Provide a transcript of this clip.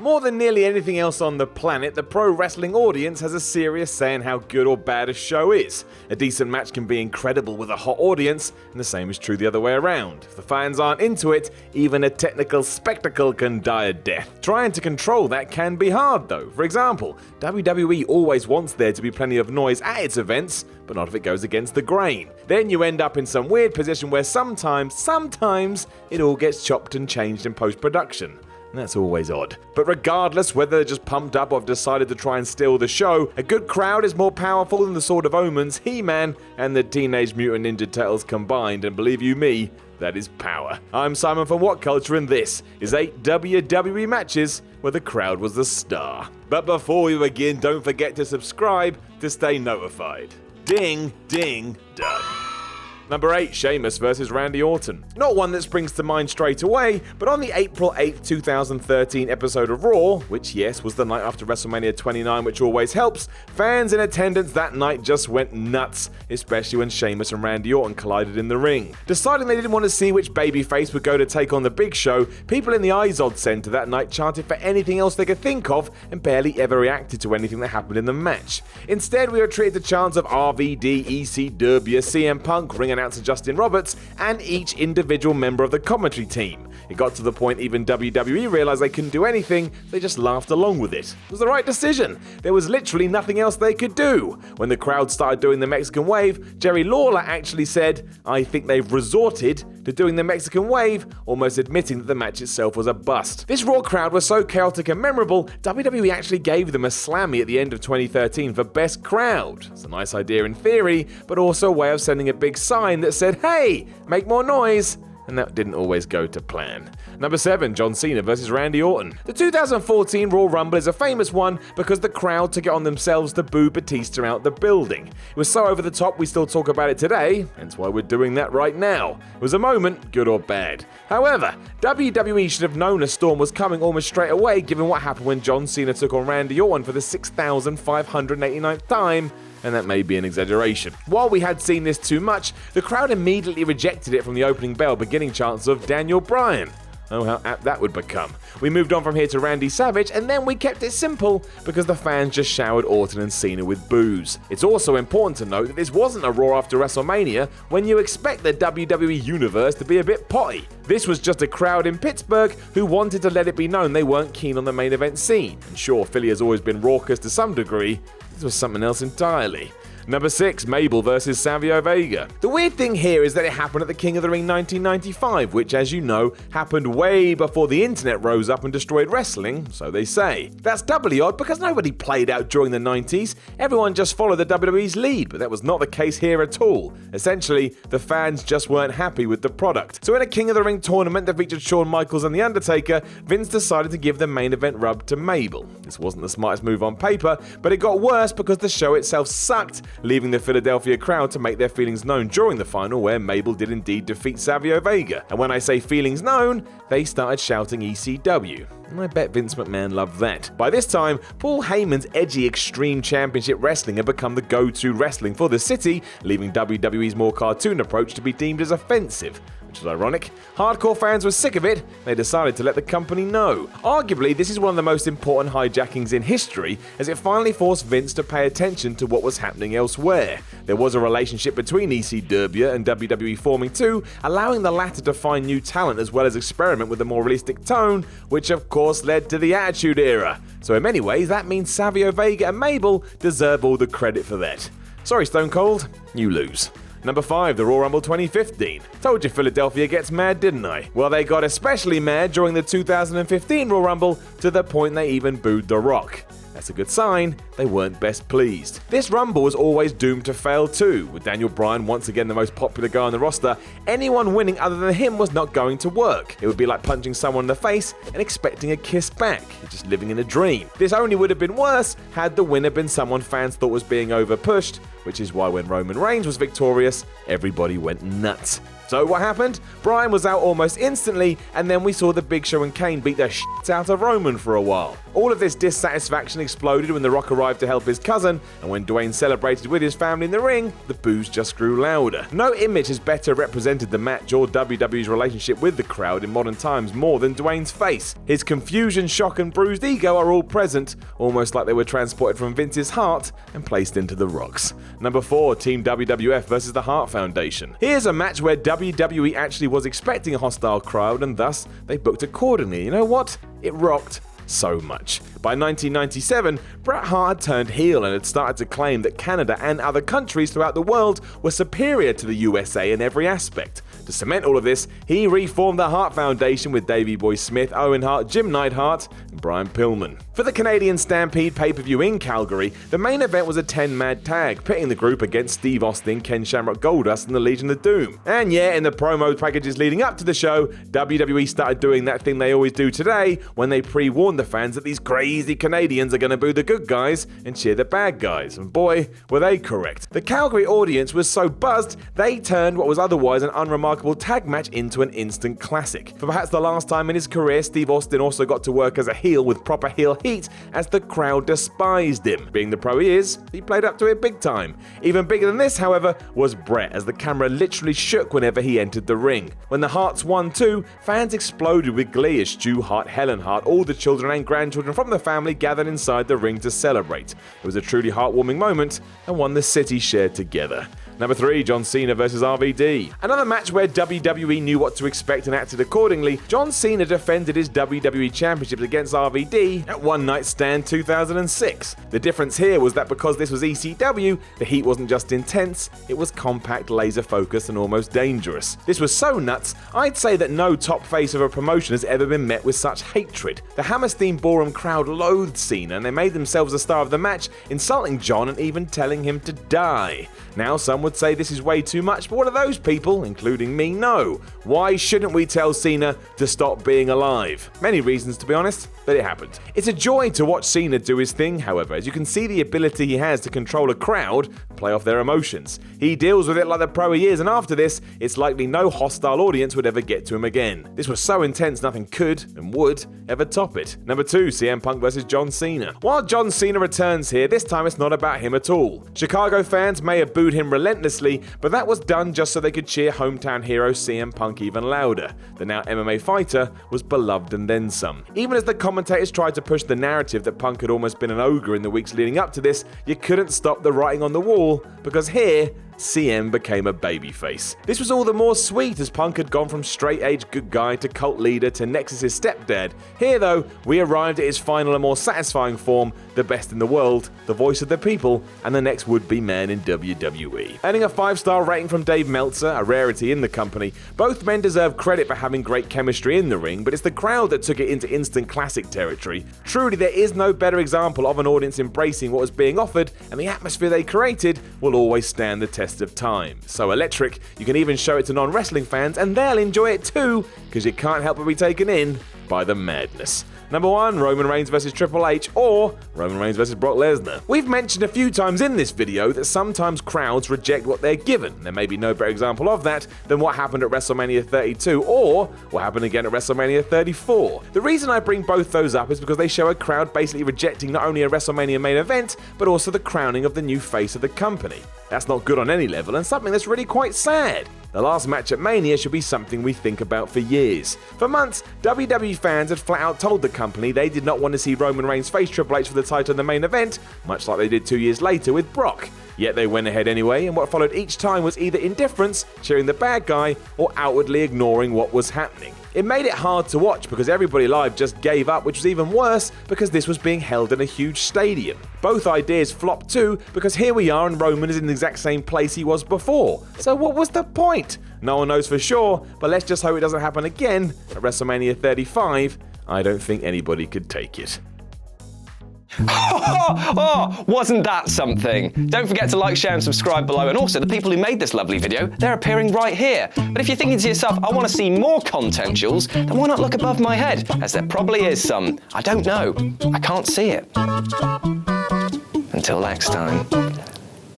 More than nearly anything else on the planet, the pro wrestling audience has a serious say in how good or bad a show is. A decent match can be incredible with a hot audience, and the same is true the other way around. If the fans aren't into it, even a technical spectacle can die a death. Trying to control that can be hard though. For example, WWE always wants there to be plenty of noise at its events, but not if it goes against the grain. Then you end up in some weird position where sometimes it all gets chopped and changed in post-production. And that's always odd. But regardless whether they're just pumped up or have decided to try and steal the show, a good crowd is more powerful than the Sword of Omens, He-Man, and the Teenage Mutant Ninja Turtles combined, and believe you me, that is power. I'm Simon from WhatCulture, and this is 8 WWE matches where the crowd was the star. But before we begin, don't forget to subscribe to stay notified. Ding, ding, done. Number 8, Sheamus vs Randy Orton. Not one that springs to mind straight away, but on the April 8, 2013 episode of Raw, which yes was the night after WrestleMania 29, which always helps, fans in attendance that night just went nuts, especially when Sheamus and Randy Orton collided in the ring. Deciding they didn't want to see which babyface would go to take on the Big Show, people in the Izod Center that night chanted for anything else they could think of and barely ever reacted to anything that happened in the match. Instead, we were treated to chants of RVD, ECW, CM Punk, ring announcer Justin Roberts, and each individual member of the commentary team. It got to the point even WWE realized they couldn't do anything, they just laughed along with it. It was the right decision. There was literally nothing else they could do. When the crowd started doing the Mexican wave, Jerry Lawler actually said, "I think they've resorted to doing the Mexican wave," almost admitting that the match itself was a bust. This Raw crowd was so chaotic and memorable, WWE actually gave them a Slammy at the end of 2013 for Best Crowd. It's a nice idea in theory, but also a way of sending a big sign that said, "Hey, make more noise." And that didn't always go to plan. Number 7, John Cena vs Randy Orton. The 2014 Royal Rumble is a famous one because the crowd took it on themselves to boo Batista out the building. It was so over the top we still talk about it today, hence why we're doing that right now. It was a moment, good or bad. However, WWE should have known a storm was coming almost straight away given what happened when John Cena took on Randy Orton for the 6,589th time, and that may be an exaggeration. While we had seen this too much, the crowd immediately rejected it from the opening bell, beginning chants of Daniel Bryan. Oh, how apt that would become. We moved on from here to Randy Savage, and then we kept it simple because the fans just showered Orton and Cena with boos. It's also important to note that this wasn't a Raw after WrestleMania when you expect the WWE universe to be a bit potty. This was just a crowd in Pittsburgh who wanted to let it be known they weren't keen on the main event scene. And sure, Philly has always been raucous to some degree, this was something else entirely. Number 6, Mabel vs Savio Vega. The weird thing here is that it happened at the King of the Ring 1995, which, as you know, happened way before the internet rose up and destroyed wrestling, so they say. That's doubly odd because nobody played out during the 90s, everyone just followed the WWE's lead, but that was not the case here at all. Essentially, the fans just weren't happy with the product. So in a King of the Ring tournament that featured Shawn Michaels and The Undertaker, Vince decided to give the main event rub to Mabel. This wasn't the smartest move on paper, but it got worse because the show itself sucked, leaving the Philadelphia crowd to make their feelings known during the final where Mabel did indeed defeat Savio Vega. And when I say feelings known, they started shouting ECW. And I bet Vince McMahon loved that. By this time, Paul Heyman's edgy Extreme Championship Wrestling had become the go-to wrestling for the city, leaving WWE's more cartoon approach to be deemed as offensive. Which is ironic. Hardcore fans were sick of it, they decided to let the company know. Arguably, this is one of the most important hijackings in history, as it finally forced Vince to pay attention to what was happening elsewhere. There was a relationship between ECW and WWE forming too, allowing the latter to find new talent as well as experiment with a more realistic tone, which of course led to the Attitude Era. So in many ways, that means Savio Vega and Mabel deserve all the credit for that. Sorry Stone Cold, you lose. Number 5, the Royal Rumble 2015. Told you Philadelphia gets mad, didn't I? Well, they got especially mad during the 2015 Royal Rumble to the point they even booed The Rock. That's a good sign, they weren't best pleased. This Rumble was always doomed to fail too, with Daniel Bryan once again the most popular guy on the roster. Anyone winning other than him was not going to work. It would be like punching someone in the face and expecting a kiss back. You're just living in a dream. This only would have been worse had the winner been someone fans thought was being overpushed, which is why when Roman Reigns was victorious, everybody went nuts. So what happened? Bryan was out almost instantly, and then we saw the Big Show and Kane beat the shit out of Roman for a while. All of this dissatisfaction exploded when The Rock arrived to help his cousin, and when Dwayne celebrated with his family in the ring, the boos just grew louder. No image has better represented the match or WWE's relationship with the crowd in modern times more than Dwayne's face. His confusion, shock, and bruised ego are all present, almost like they were transported from Vince's heart and placed into The Rock's. Number 4, Team WWF versus the Hart Foundation. Here's a match where WWE actually was expecting a hostile crowd, and thus they booked accordingly. You know what? It rocked so much. By 1997, Bret Hart had turned heel and had started to claim that Canada and other countries throughout the world were superior to the USA in every aspect. To cement all of this, he reformed the Hart Foundation with Davey Boy Smith, Owen Hart, Jim Neidhart, and Brian Pillman. For the Canadian Stampede pay-per-view in Calgary, the main event was a 10-man tag, pitting the group against Steve Austin, Ken Shamrock Goldust, and the Legion of Doom. And yeah, in the promo packages leading up to the show, WWE started doing that thing they always do today when they pre-warned the fans that these crazy Canadians are going to boo the good guys and cheer the bad guys. And boy, were they correct. The Calgary audience was so buzzed, they turned what was otherwise an unremarkable tag match into an instant classic. For perhaps the last time in his career, Steve Austin also got to work as a heel with proper heel heat, as the crowd despised him. Being the pro he is, he played up to it big time. Even bigger than this, however, was Bret, as the camera literally shook whenever he entered the ring. When the Harts won too, fans exploded with glee as Stu Hart, Helen Hart, all the children and grandchildren from the family gathered inside the ring to celebrate. It was a truly heartwarming moment, and one the city shared together. Number 3, John Cena vs RVD. Another match where WWE knew what to expect and acted accordingly. John Cena defended his WWE Championship against RVD at One Night Stand 2006. The difference here was that because this was ECW, the heat wasn't just intense, it was compact, laser focused, and almost dangerous. This was so nuts, I'd say that no top face of a promotion has ever been met with such hatred. The Hammerstein Ballroom crowd loathed Cena, and they made themselves the star of the match, insulting John and even telling him to die. Now, some would say this is way too much, but what do those people, including me, know? Why shouldn't we tell Cena to stop being alive? Many reasons, to be honest, but it happened. It's a joy to watch Cena do his thing, however, as you can see the ability he has to control a crowd and play off their emotions. He deals with it like the pro he is, and after this, it's likely no hostile audience would ever get to him again. This was so intense nothing could and would ever top it. Number 2, CM Punk vs John Cena. While John Cena returns here, this time it's not about him at all. Chicago fans may have booed him relentlessly, but that was done just so they could cheer hometown hero CM Punk even louder. The now MMA fighter was beloved and then some. Even as the commentators tried to push the narrative that Punk had almost been an ogre in the weeks leading up to this, you couldn't stop the writing on the wall, because here, CM became a babyface. This was all the more sweet as Punk had gone from straight-edge good guy to cult leader to Nexus's stepdad. Here though, we arrived at his final and more satisfying form, the best in the world, the voice of the people, and the next would-be man in WWE. Earning a 5-star rating from Dave Meltzer, a rarity in the company, both men deserve credit for having great chemistry in the ring, but it's the crowd that took it into instant classic territory. Truly, there is no better example of an audience embracing what was being offered, and the atmosphere they created will always stand the test of time. So electric, you can even show it to non-wrestling fans and they'll enjoy it too, because you can't help but be taken in by the madness. Number 1, Roman Reigns vs Triple H, or Roman Reigns vs Brock Lesnar. We've mentioned a few times in this video that sometimes crowds reject what they're given. There may be no better example of that than what happened at WrestleMania 32, or what happened again at WrestleMania 34. The reason I bring both those up is because they show a crowd basically rejecting not only a WrestleMania main event, but also the crowning of the new face of the company. That's not good on any level, and something that's really quite sad. The last match at Mania should be something we think about for years. For months, WWE fans had flat out told the company they did not want to see Roman Reigns face Triple H for the title in the main event, much like they did 2 years later with Brock. Yet they went ahead anyway, and what followed each time was either indifference, cheering the bad guy, or outwardly ignoring what was happening. It made it hard to watch because everybody live just gave up, which was even worse because this was being held in a huge stadium. Both ideas flopped too because here we are and Roman is in the exact same place he was before. So what was the point? No one knows for sure, but let's just hope it doesn't happen again at WrestleMania 35. I don't think anybody could take it. Oh, wasn't that something? Don't forget to like, share and subscribe below, and also the people who made this lovely video, they're appearing right here. But if you're thinking to yourself, I want to see more content, Jules, then why not look above my head, as there probably is some. I don't know. I can't see it. Until next time.